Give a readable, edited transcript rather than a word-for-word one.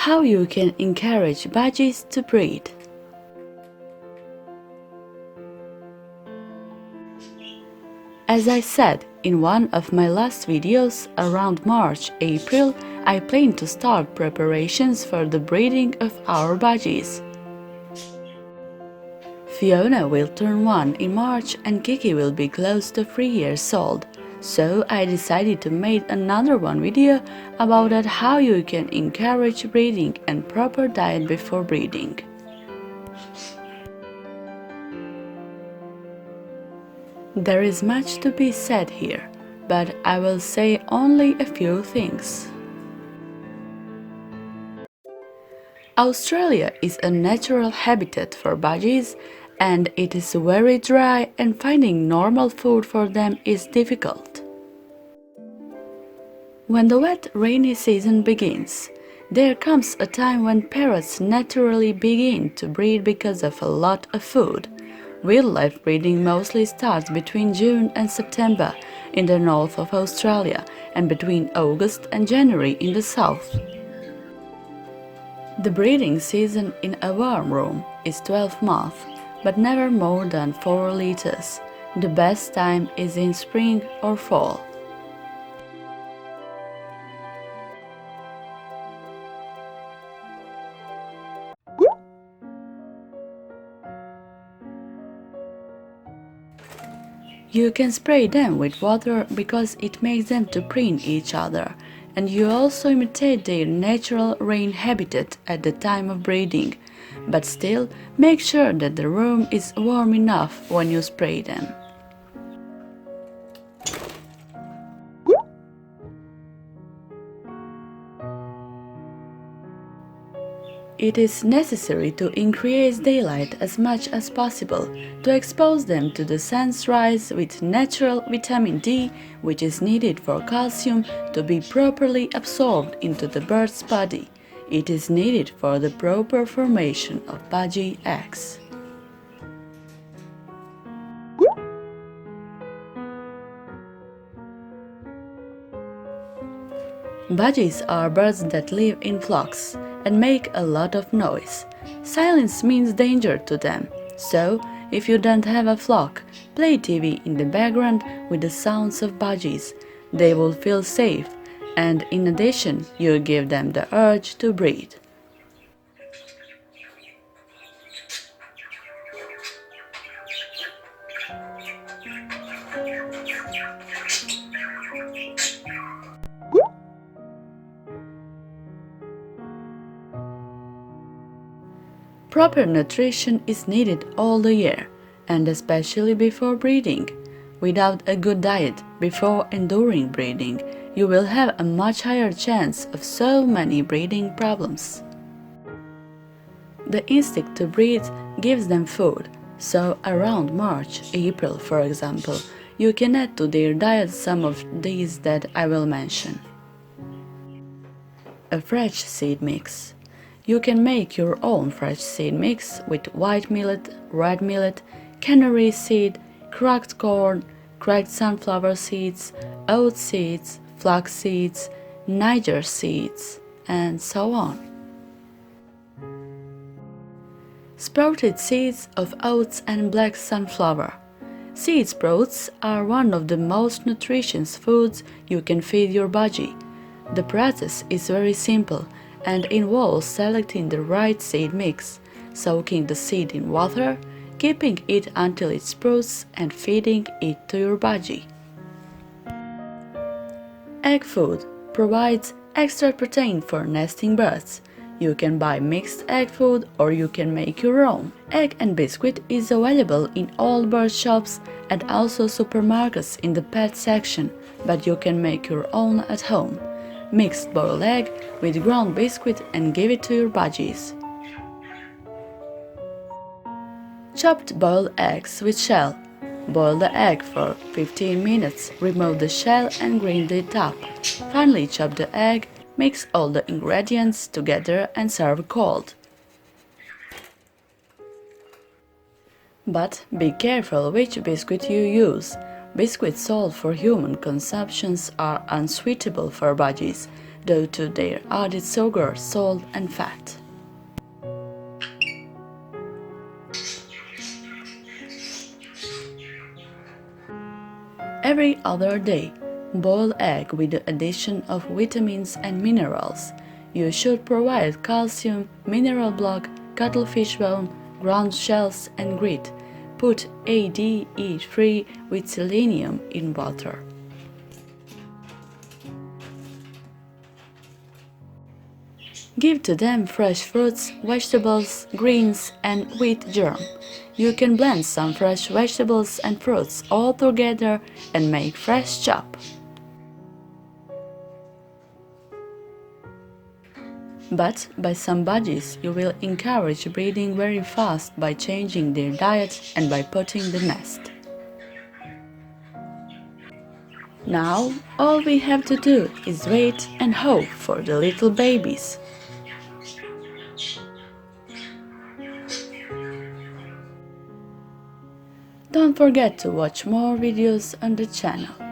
How you can encourage budgies to breed. As I said in one of my last videos, around March-April, I plan to start preparations for the breeding of our budgies. Fiona will turn 1 in March and Kiki will be close to 3 years old. So I decided to make another video about how you can encourage breeding and proper diet before breeding. There is much to be said here, but I will say only a few things. Australia is a natural habitat for budgies, and it is very dry and finding normal food for them is difficult. When the wet, rainy season begins, there comes a time when parrots naturally begin to breed because of a lot of food. Wildlife breeding mostly starts between June and September in the north of Australia and between August and January in the south. The breeding season in a warm room is 12 months, but never more than 4 liters. The best time is in spring or fall. You can spray them with water because it makes them to preen each other, and you also imitate their natural rain habitat at the time of breeding, but still make sure that the room is warm enough when you spray them. It is necessary to increase daylight as much as possible to expose them to the sun's rays with natural vitamin D, which is needed for calcium to be properly absorbed into the bird's body. It is needed for the proper formation of budgie eggs. Budgies are birds that live in flocks and make a lot of noise. Silence means danger to them, so if you don't have a flock, play TV in the background with the sounds of budgies. They will feel safe, and in addition, you give them the urge to breed. Proper nutrition is needed all the year, and especially before breeding. Without a good diet before and during breeding, you will have a much higher chance of so many breeding problems. The instinct to breed gives them food, so around March, April, for example, you can add to their diet some of these that I will mention. A fresh seed mix. You can make your own fresh seed mix with white millet, red millet, canary seed, cracked corn, cracked sunflower seeds, oat seeds, flax seeds, Niger seeds, and so on. Sprouted seeds of oats and black sunflower. Seed sprouts are one of the most nutritious foods you can feed your budgie. The process is very simple and involves selecting the right seed mix, soaking the seed in water, keeping it until it sprouts and feeding it to your budgie. Egg food provides extra protein for nesting birds. You can buy mixed egg food or you can make your own. Egg and biscuit is available in all bird shops and also supermarkets in the pet section, but you can make your own at home. Mix boiled egg with ground biscuit and give it to your budgies. Chopped boiled eggs with shell. Boil the egg for 15 minutes, remove the shell and grind it up. Finally chop the egg, mix all the ingredients together and serve cold. But be careful which biscuit you use. Biscuits sold for human consumption are unsuitable for budgies. due to their added sugar, salt, and fat. Every other day, boil egg with the addition of vitamins and minerals. You should provide calcium, mineral block, cuttlefish bone, ground shells, and grit. Put ADE3 with selenium in water. Give to them fresh fruits, vegetables, greens, and wheat germ. You can blend some fresh vegetables and fruits all together and make fresh chop. But by some budgies, you will encourage breeding very fast by changing their diet and by putting the nest. Now, all we have to do is wait and hope for the little babies. Don't forget to watch more videos on the channel.